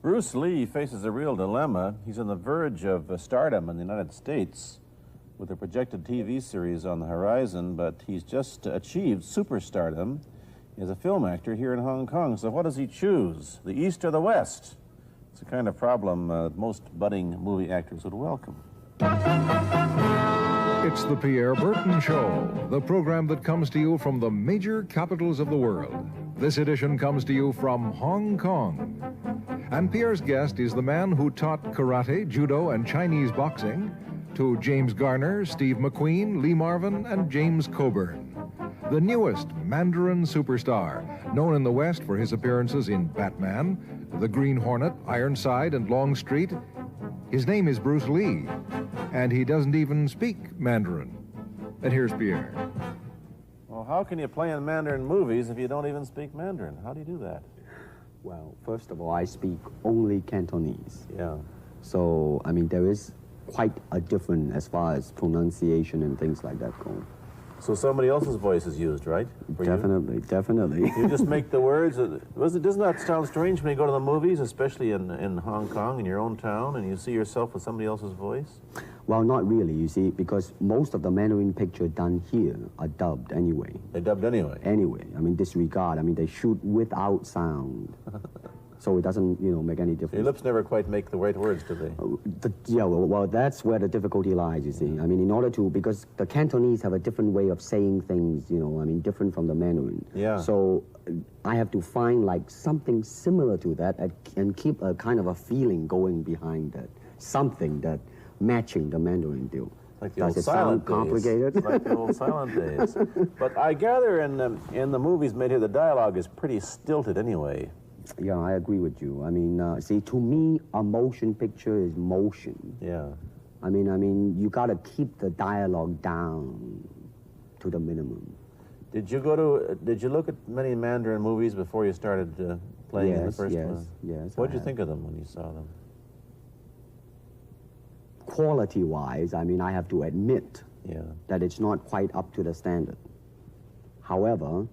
Bruce Lee faces a real dilemma. He's on the verge of stardom in the United States with a projected TV series on the horizon, but he's just achieved superstardom as a film actor here in Hong Kong. So what does he choose, the East or the West? It's the kind of problem most budding movie actors would welcome. It's the Pierre Burton Show, the program that comes to you from the major capitals of the world. This edition comes to you from Hong Kong. And Pierre's guest is the man who taught karate, judo, and Chinese boxing to James Garner, Steve McQueen, Lee Marvin, and James Coburn. The newest Mandarin superstar, known in the West for his appearances in Batman, The Green Hornet, Ironside, and Longstreet. His name is Bruce Lee, and he doesn't even speak Mandarin. And here's Pierre. Well, how can you play in Mandarin movies if you don't even speak Mandarin? How do you do that? Well, first of all, I speak only Cantonese. Yeah. So, I mean, there is quite a difference as far as pronunciation and things like that go. So somebody else's voice is used, right? Definitely, definitely. You just make the words. Doesn't that sound strange when you go to the movies, especially in Hong Kong, in your own town, and you see yourself with somebody else's voice? Well, not really, you see, because most of the Mandarin pictures done here are dubbed anyway. They're dubbed anyway? Anyway. I mean, disregard. I mean, they shoot without sound. So it doesn't, make any difference. Your lips never quite make the right words, do they? Yeah, well, that's where the difficulty lies, you see. I mean, in order to, because the Cantonese have a different way of saying things, different from the Mandarin. Yeah. So I have to find, like, something similar to that and keep a kind of a feeling going behind that. Something that matching the Mandarin deal. Like the Does old it silent sound complicated? days. Like the old silent days. But I gather in the movies made here, the dialogue is pretty stilted anyway. Yeah, I agree with you. I mean, see, to me, a motion picture is motion. Yeah. I mean, you got to keep the dialogue down to the minimum. Did you look at many Mandarin movies before you started playing in the first one? Yes. What did you think of them when you saw them? Quality-wise, I mean, I have to admit that it's not quite up to the standard. However,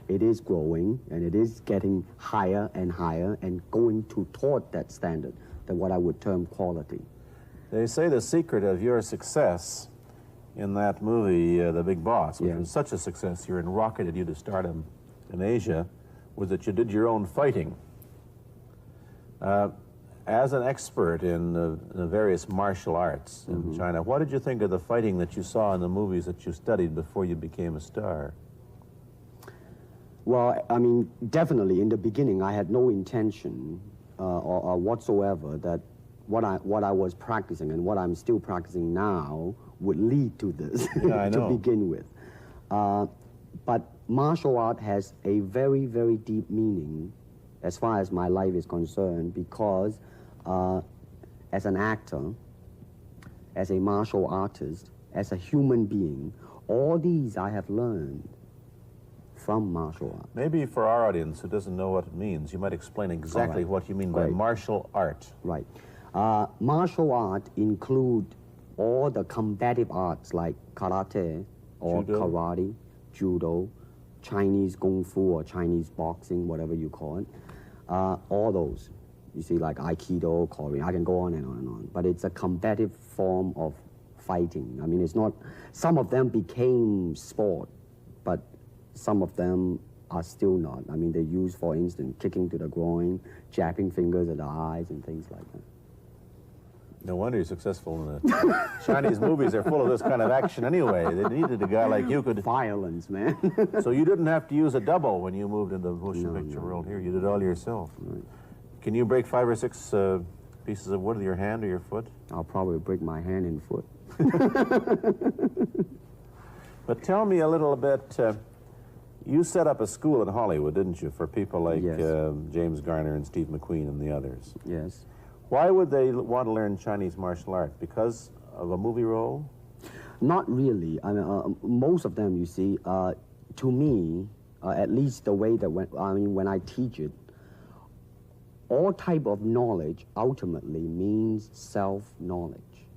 it is growing, and it is getting higher and higher and going toward that standard, that what I would term quality. They say the secret of your success in that movie, The Big Boss, which was such a success here and rocketed you to stardom in Asia, was that you did your own fighting. As an expert in the various martial arts in China, what did you think of the fighting that you saw in the movies that you studied before you became a star? Well, I mean, definitely in the beginning, I had no intention or whatsoever that what I was practicing and what I'm still practicing now would lead to this to begin with. But martial art has a very, very deep meaning as far as my life is concerned, because as an actor, as a martial artist, as a human being, all these I have learned from martial art. Maybe for our audience who doesn't know what it means, you might explain exactly what you mean by martial art. Right. Martial art include all the combative arts like karate or karate, judo, Chinese kung fu or Chinese boxing, whatever you call it. All those. You see, like Aikido, Korean, I can go on and on and on. But it's a combative form of fighting. I mean, it's not, some of them became sport, but some of them are still not. I mean, they use, for instance, kicking to the groin, jabbing fingers at the eyes, and things like that. No wonder you're successful in the Chinese movies. They're full of this kind of action anyway. They needed a guy like you could... Violence, man. So you didn't have to use a double when you moved into the motion picture world here. You did it all yourself. Right. Can you break 5 or 6 pieces of wood with your hand or your foot? I'll probably break my hand and foot. But tell me a little bit... you set up a school in Hollywood, didn't you, for people like James Garner and Steve McQueen and the others? Yes. Why would they want to learn Chinese martial arts? Because of a movie role? Not really. I mean, most of them, you see, to me, at least the way that when I teach it, all type of knowledge ultimately means self-knowledge.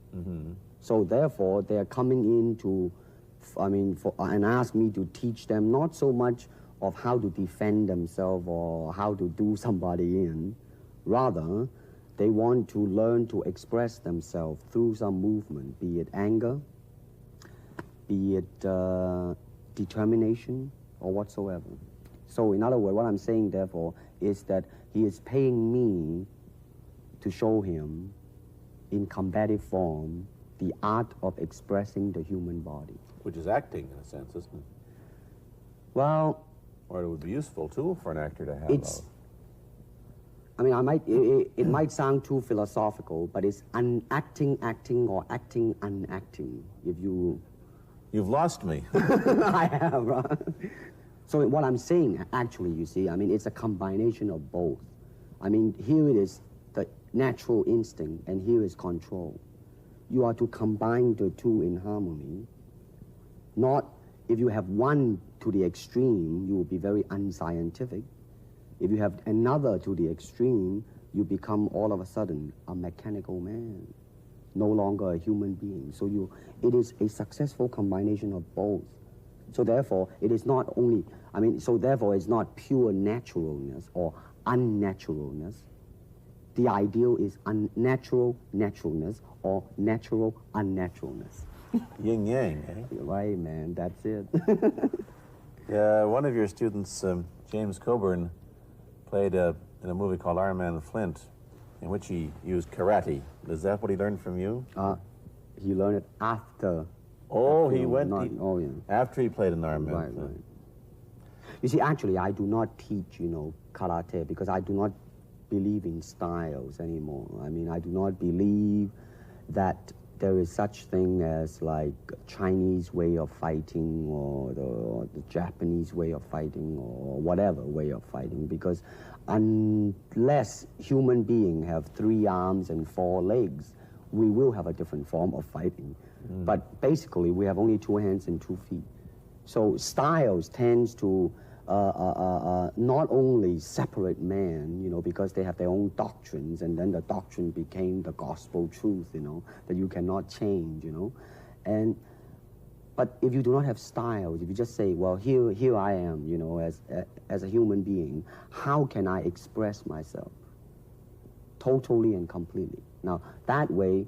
So therefore, they're coming in to, and ask me to teach them not so much of how to defend themselves or how to do somebody in, rather They want to learn to express themselves through some movement, be it anger, be it determination, or whatsoever. So in other words, what I'm saying, therefore, is that he is paying me to show him in combative form the art of expressing the human body. Which is acting, in a sense, isn't it? Well, or it would be a useful tool for an actor to have. It's, I mean, it might sound too philosophical, but it's acting or acting unacting. If you... You've lost me. I have, right? So what I'm saying, actually, you see, I mean, it's a combination of both. I mean, here it is the natural instinct, and here is control. You are to combine the two in harmony. Not, if you have one to the extreme, you will be very unscientific. If you have another to the extreme, you become all of a sudden a mechanical man, no longer a human being. So it is a successful combination of both. So therefore, it is not only, so therefore it's not pure naturalness or unnaturalness. The ideal is unnatural naturalness or natural unnaturalness. Yin yang, eh? Right, man, that's it. Yeah, one of your students, James Coburn, played in a movie called Iron Man Flint, in which he used karate. Is that what he learned from you? He learned it after. Oh, he film, went... yeah. After he played in Iron Man Right, Flint. right. You see, actually, I do not teach, karate, because I do not believe in styles anymore. I mean, I do not believe that there is such thing as like Chinese way of fighting or the Japanese way of fighting or whatever way of fighting, because unless human beings have 3 arms and 4 legs, we will have a different form of fighting. But basically, we have only 2 hands and 2 feet. So styles tends to not only separate man, because they have their own doctrines, and then the doctrine became the gospel truth, that you cannot change, But if you do not have styles, if you just say, well, here I am, as a human being, how can I express myself totally and completely? Now, that way,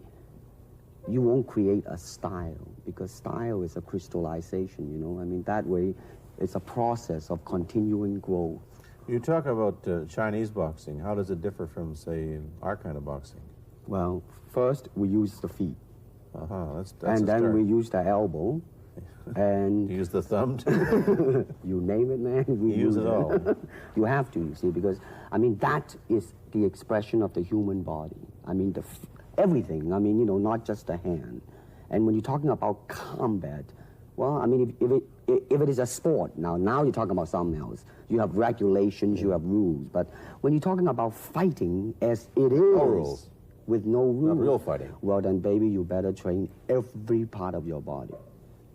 you won't create a style, because style is a crystallization, that way, it's a process of continuing growth. You talk about Chinese boxing. How does it differ from, say, our kind of boxing? Well, first, we use the feet. That's and then start. we use the elbow. And you use the thumb, too? You name it, man. We use it all. You have to, you see, because, that is the expression of the human body. Everything, not just the hand. And when you're talking about combat, well, if it is a sport, now you're talking about something else. You have regulations, you have rules. But when you're talking about fighting as it is, no rules. With no rules. Not real fighting. Well, then, baby, you better train every part of your body.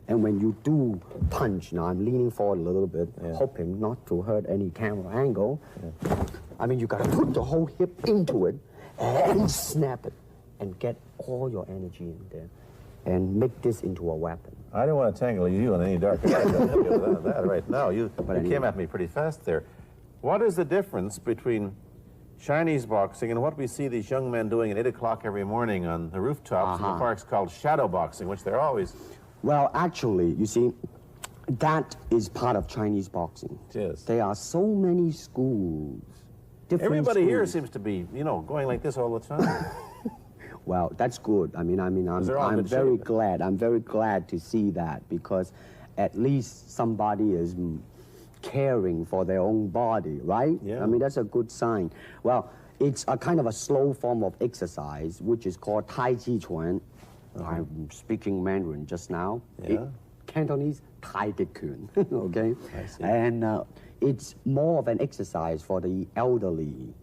And when you do punch, now I'm leaning forward a little bit, hoping not to hurt any camera angle. You got to put the whole hip into it and snap it and get all your energy in there and make this into a weapon. I don't want to tangle you in any dark that right now. You came at me pretty fast there. What is the difference between Chinese boxing and what we see these young men doing at 8 o'clock every morning on the rooftops in the parks called shadow boxing, which they're always... Well, actually, you see, that is part of Chinese boxing. It is. There are so many schools, different Everybody schools. here seems to be, going like this all the time. Well, that's good. I'm very glad. I'm very glad to see that, because at least somebody is caring for their own body, right? Yeah. That's a good sign. Well, it's a kind of a slow form of exercise, which is called Tai Chi Chuan. I'm speaking Mandarin just now. Yeah. Cantonese, Tai Chi Chuan, okay? I see. And it's more of an exercise for the elderly,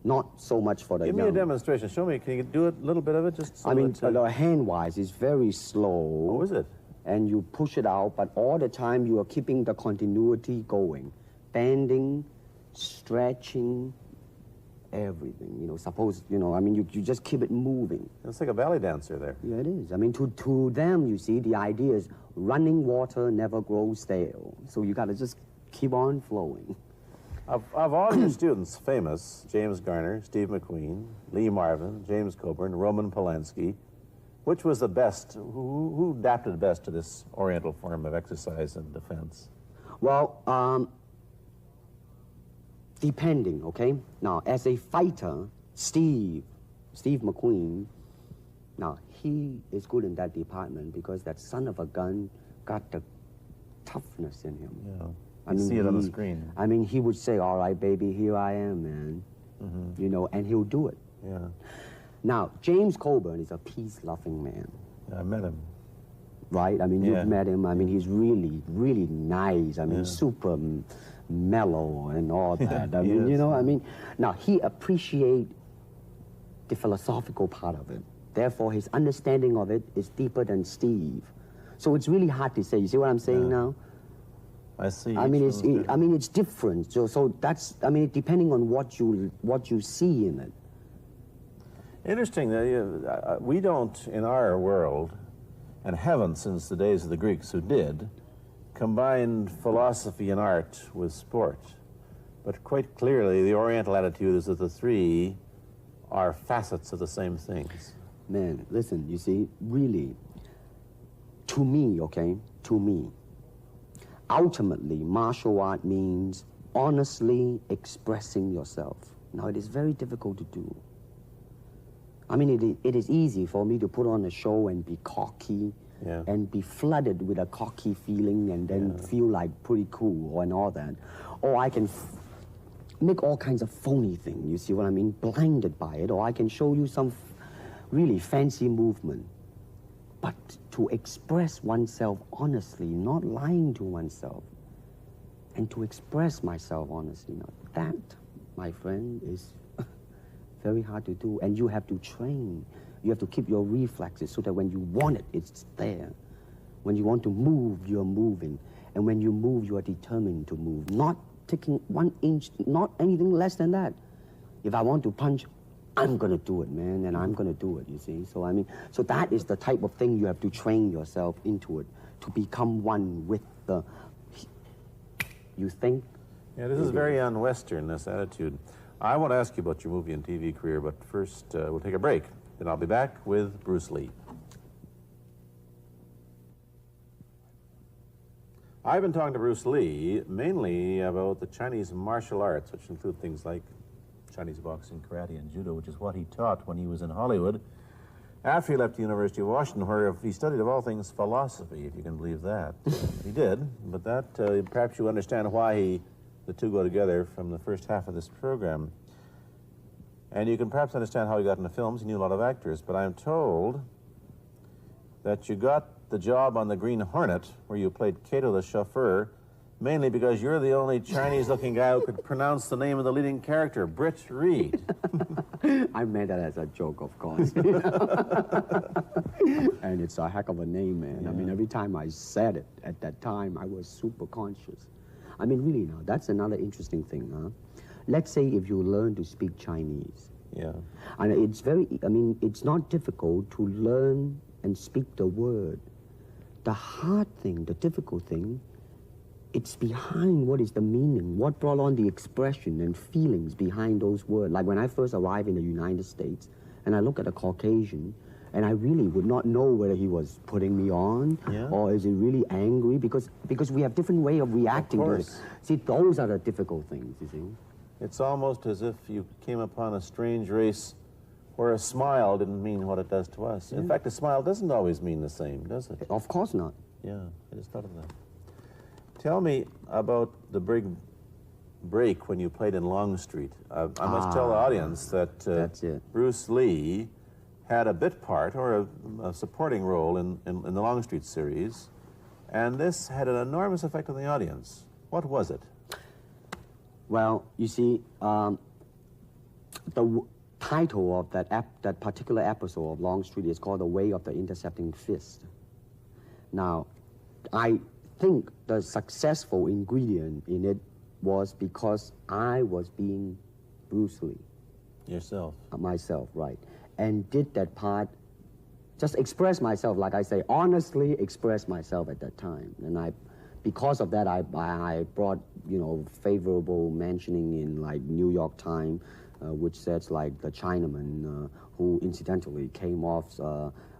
not so much for the young. Give me a demonstration. Show me. Can you do a little bit of it? Just so the hand-wise is very slow. Oh, is it? And you push it out, but all the time you are keeping the continuity going. Bending, stretching, everything. Suppose, you just keep it moving. It's like a ballet dancer there. Yeah, it is. To them, you see, the idea is running water never grows stale. So you got to just keep on flowing. Of all your students, famous, James Garner, Steve McQueen, Lee Marvin, James Coburn, Roman Polanski, which was the best, who adapted best to this Oriental form of exercise and defense? Well, depending, okay? Now, as a fighter, Steve McQueen, now, he is good in that department because that son of a gun got the toughness in him. Yeah. I mean, see it on the screen. I mean, he would say, all right, baby, here I am, man. Mm-hmm. You know, and he'll do it. Yeah. Now, James Coburn is a peace-loving man. I met him. Right? I mean, Yeah. you've met him. I mean, he's really, really nice. I mean, Yeah. super mellow and all that. I He mean, you is. know, I mean, now, he appreciates the philosophical part of it. Therefore, his understanding of it is deeper than Steve. So it's really hard to say. You see what I'm saying Yeah. now? I see. I mean, Each one's I mean, it's different. So that's, I mean, depending on what you see in it. Interesting that we don't, in our world, and haven't since the days of the Greeks who did, combine philosophy and art with sport. But quite clearly, the Oriental attitude is that the three are facets of the same things. Man, listen, you see, really, to me, okay, to me, ultimately, martial art means honestly expressing yourself. Now, it is very difficult to do. I mean, it is easy for me to put on a show and be cocky, Yeah. and be flooded with a cocky feeling and then feel like pretty cool and all that. Or I can make all kinds of phony things, you see what I mean, blinded by it. Or I can show you some really fancy movement. But to express oneself honestly, not lying to oneself, and to express myself honestly, now that, my friend, is very hard to do. And you have to train. You have to keep your reflexes so that when you want it, it's there. When you want to move, you're moving. And when you move, you are determined to move. Not taking 1 inch, not anything less than that. If I want to punch, I'm going to do it, man, and I'm going to do it, you see. So, I mean, so that is the type of thing you have to train yourself into it, to become one with the, you think? Yeah, this is very un-Western, this attitude. I want to ask you about your movie and TV career, but first we'll take a break. Then I'll be back with Bruce Lee. I've been talking to Bruce Lee mainly about the Chinese martial arts, which include things like Chinese boxing, karate, and judo, which is what he taught when he was in Hollywood. After he left the University of Washington, where he studied, of all things, philosophy, if you can believe that. He did, but that, perhaps you understand why the two go together from the first half of this program. And you can perhaps understand how he got into films. He knew a lot of actors, but I'm told that you got the job on the Green Hornet, where you played Kato the chauffeur, mainly because you're the only Chinese-looking guy who could pronounce the name of the leading character, Britt Reed. I meant that as a joke, of course. And it's a heck of a name, man. Yeah. I mean, every time I said it at that time, I was super conscious. I mean, really now, that's another interesting thing, huh? Let's say if you learn to speak Chinese. Yeah. And it's very, I mean, it's not difficult to learn and speak the word. The hard thing, the difficult thing, it's behind what is the meaning, what brought on the expression and feelings behind those words. Like when I first arrived in the United States, and I look at a Caucasian, and I really would not know whether he was putting me on, or is he really angry, because we have different way of reacting to it. See, those are the difficult things, you see. It's almost as if you came upon a strange race where a smile didn't mean what it does to us. In fact, a smile doesn't always mean the same, does it? Of course not. Yeah, I just thought of that. Tell me about the big break when you played in Longstreet. I must tell the audience that that's it. Bruce Lee had a bit part or a supporting role in the Longstreet series, and this had an enormous effect on the audience. What was it? Well, you see, the title of that particular episode of Longstreet is called The Way of the Intercepting Fist. Now, I think the successful ingredient in it was because I was being Bruce Lee. Yourself. Myself, right. And did that part, just express myself, like I say, honestly express myself at that time. And I because of that, I brought, you know, favorable mentioning in like New York Times, which says like the Chinaman who incidentally came off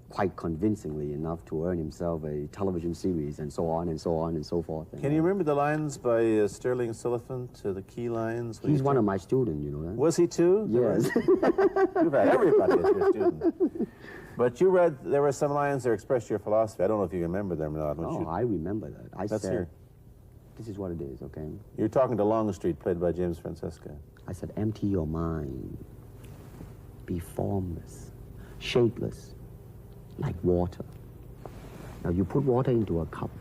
quite convincingly enough to earn himself a television series and so on and so on and so forth. Can you remember the lines by Sterling Siliphant, the key lines? He's one of my students, you know that? Was he too? Yes. You've had everybody as your student. But you read, there were some lines that expressed your philosophy. I don't know if you remember them or not. Oh, I remember that. I Let's said, hear. this is what it is, okay? You're talking to Longstreet, played by James Francesca. I said, empty your mind. Be formless, shapeless, like water. Now, you put water into a cup,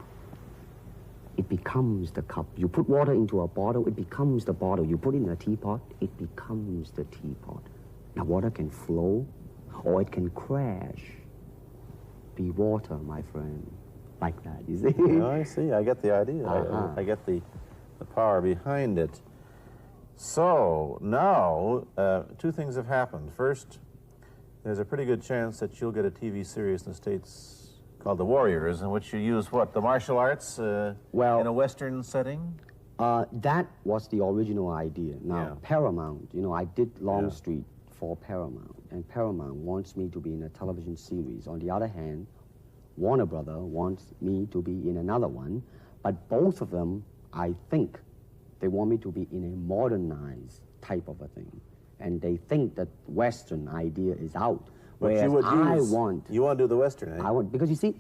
it becomes the cup. You put water into a bottle, it becomes the bottle. You put it in a teapot, it becomes the teapot. Now, water can flow, or it can crash. Be water, my friend. Like that, you see? Oh, I see. I get the idea. I get the power behind it. So, now, two things have happened. First, there's a pretty good chance that you'll get a TV series in the States called The Warriors, in which you use what? The martial arts well, in a Western setting? That was the original idea. Now, Yeah. Paramount, you know, I did Longstreet for Paramount, and Paramount wants me to be in a television series. On the other hand, Warner Brother wants me to be in another one, but both of them, I think, they want me to be in a modernized type of a thing. And they think that Western idea is out. But Whereas you would use, I want... You want to do the Western, eh? I want, because you see,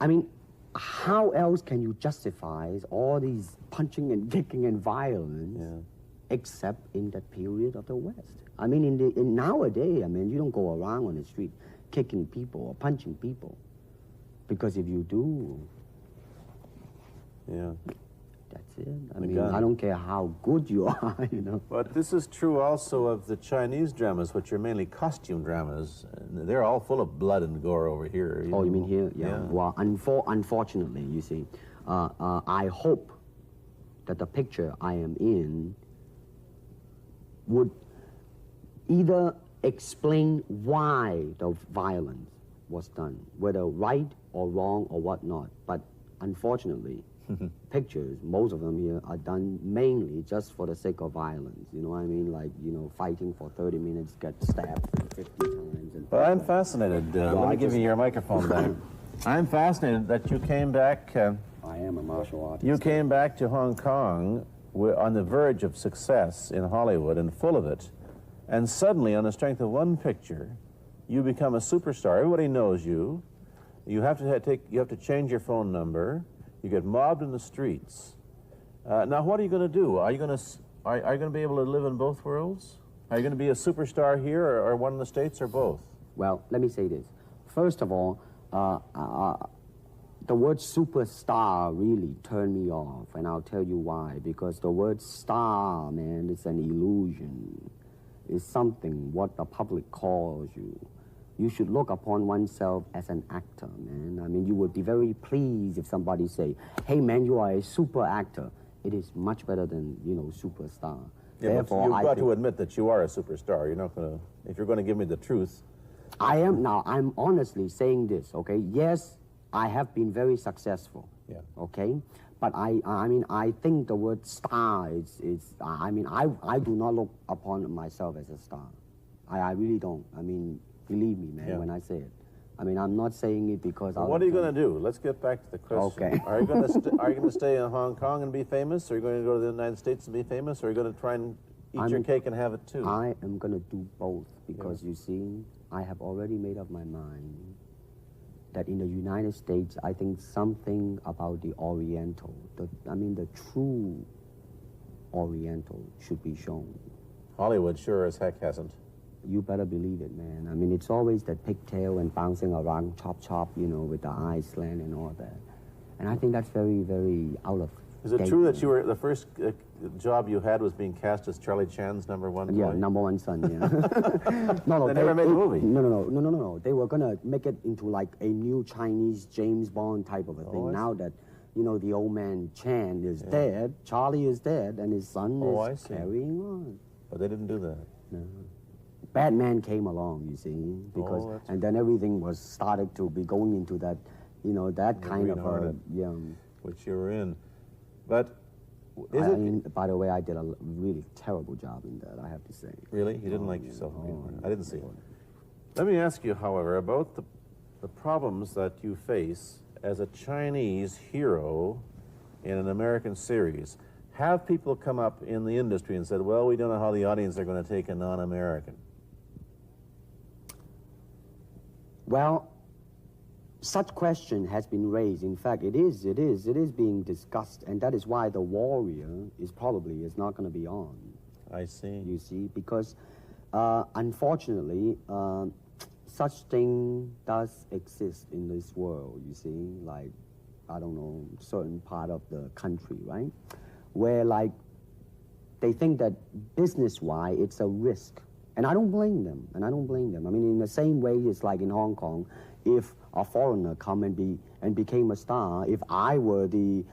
I mean, how else can you justify all these punching and kicking and violence except in that period of the West? I mean, in nowadays, I mean, you don't go around on the street kicking people or punching people. Because if you do, that's it. I mean, I don't care how good you are, you know. But this is true also of the Chinese dramas, which are mainly costume dramas. And they're all full of blood and gore over here. You mean here? Yeah. Well, unfortunately, you see, I hope that the picture I am in would either explain why the violence was done, whether right or wrong or whatnot. But unfortunately, pictures, most of them here, are done mainly just for the sake of violence. You know what I mean? Like, you know, fighting for 30 minutes, get stabbed 50 times. And well, I'm fascinated. Let me give you your microphone back. I'm fascinated that you came back. I am a martial artist. You came back to Hong Kong on the verge of success in Hollywood and full of it. And suddenly, on the strength of one picture, you become a superstar. Everybody knows you. You have to change your phone number. You get mobbed in the streets. Now, what are you going to do? Are you going to be able to live in both worlds? Are you going to be a superstar here, or one in the States, or both? Well, let me say this. First of all, the word superstar really turned me off, and I'll tell you why. Because the word star, man, is an illusion. It's something what the public calls you. You should look upon oneself as an actor, man. I mean, you would be very pleased if somebody say, hey, man, you are a super actor. It is much better than, you know, superstar. Yeah, therefore, you've got to admit that you are a superstar. You're not going to, if you're going to give me the truth. I am now. I'm honestly saying this, okay? Yes, I have been very successful. Yeah. Okay? But I mean, I think the word star is I mean, I do not look upon myself as a star. I really don't. I mean, believe me, man, when I say it. I mean, I'm not saying it because what are you going to do? Let's get back to the question. Okay. Are you going to stay in Hong Kong and be famous? Or are you going to go to the United States and be famous? Or are you going to try and eat your cake and have it too? I am going to do both because, you see, I have already made up my mind that in the United States, I think something about the Oriental, the true Oriental should be shown. Hollywood sure as heck hasn't. You better believe it, man. I mean, it's always that pigtail and bouncing around, chop, you know, with the eyes slant and all that. And I think that's very, very out of Is it true that you were, the first job you had was being cast as Charlie Chan's #1 boy? Yeah, #1 son, yeah. No, they never made the movie. No. They were going to make it into like a new Chinese James Bond type of a thing. Now that, you know, the old man Chan is dead, Charlie is dead, and his son is carrying on. But they didn't do that. No. Batman came along, you see, because and then everything was started to be going into that, you know, that kind of which you were in. But is it... by the way, I did a really terrible job in that, I have to say. Really? You didn't like yourself? I didn't see it. Let me ask you, however, about the problems that you face as a Chinese hero in an American series. Have people come up in the industry and said, well, we don't know how the audience are going to take a non-American? Well, such question has been raised. In fact, it is being discussed, and that is why The Warrior is not going to be on. I see. You see, because unfortunately, such thing does exist in this world, you see, like, I don't know, certain part of the country, right? Where, like, they think that business-wise, it's a risk. And I don't blame them, I mean, in the same way, it's like in Hong Kong, if a foreigner come and became a star, if I were the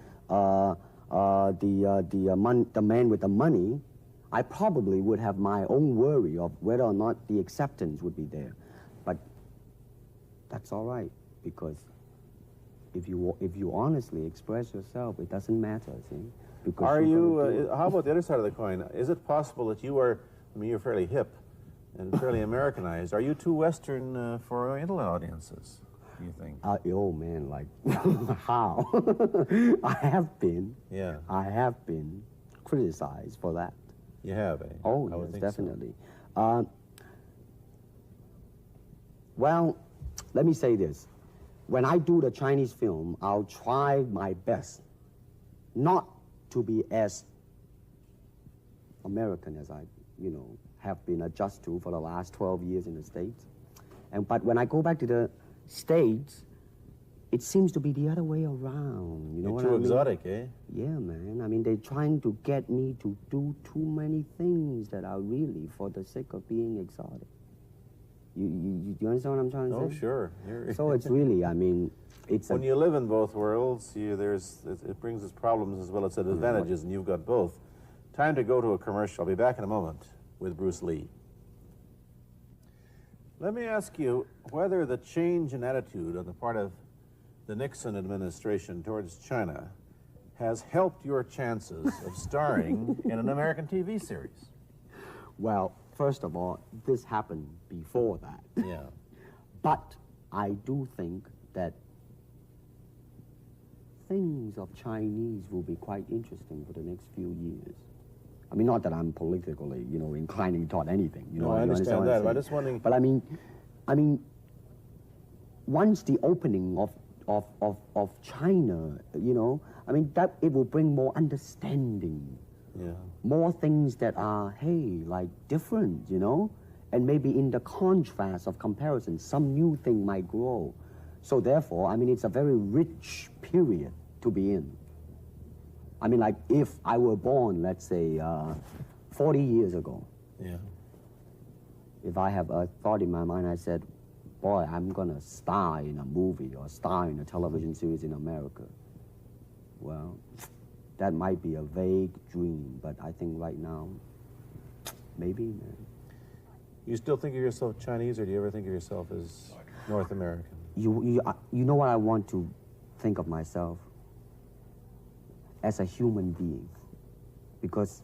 man with the money, I probably would have my own worry of whether or not the acceptance would be there. But that's all right, because if you honestly express yourself, it doesn't matter, see? Because are you, how about the other side of the coin? Is it possible that you are, I mean, you're fairly hip and fairly Americanized. Are you too Western for Oriental audiences, do you think? Oh, man, like, how? I have been criticized for that. You have, eh? Oh, yes, definitely. So. Well, let me say this. When I do the Chinese film, I'll try my best not to be as American as I, have been adjusted to for the last 12 years in the States. But when I go back to the States, it seems to be the other way around. You know what I mean? You're too exotic, eh? Yeah, man. I mean, they're trying to get me to do too many things that are really for the sake of being exotic. You understand what I'm trying to say? Oh, sure. So it's really, I mean, it's when you live in both worlds, it brings its problems as well as its advantages, and you've got both. Time to go to a commercial. I'll be back in a moment with Bruce Lee. Let me ask you whether the change in attitude on the part of the Nixon administration towards China has helped your chances of starring in an American TV series. Well, first of all, this happened before that. Yeah. But I do think that things of Chinese will be quite interesting for the next few years. I mean, not that I'm politically, inclining toward anything. No, I understand that. I'm just wondering. But I mean, once the opening of China, I mean, that it will bring more understanding. Yeah. More things that are, like different, and maybe in the contrast of comparison, some new thing might grow. So therefore, I mean, it's a very rich period to be in. I mean, like, if I were born, let's say, 40 years ago. Yeah. If I have a thought in my mind, I said, boy, I'm gonna star in a movie or star in a television series in America. Well, that might be a vague dream, but I think right now, maybe, man. You still think of yourself Chinese, or do you ever think of yourself as North American? You know what I want to think of myself? As a human being. Because,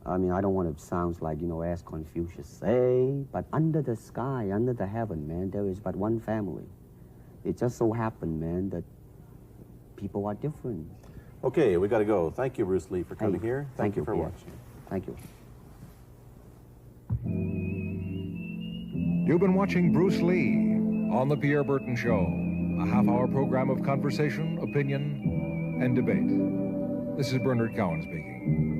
I mean, I don't want to sound like, as Confucius say, but under the sky, under the heaven, man, there is but one family. It just so happened, man, that people are different. Okay, we got to go. Thank you, Bruce Lee, for coming here. Thank you for Pierre. watching. Thank you. You've been watching Bruce Lee on The Pierre Burton Show, a half-hour program of conversation, opinion, and debate. This is Bernard Cowan speaking.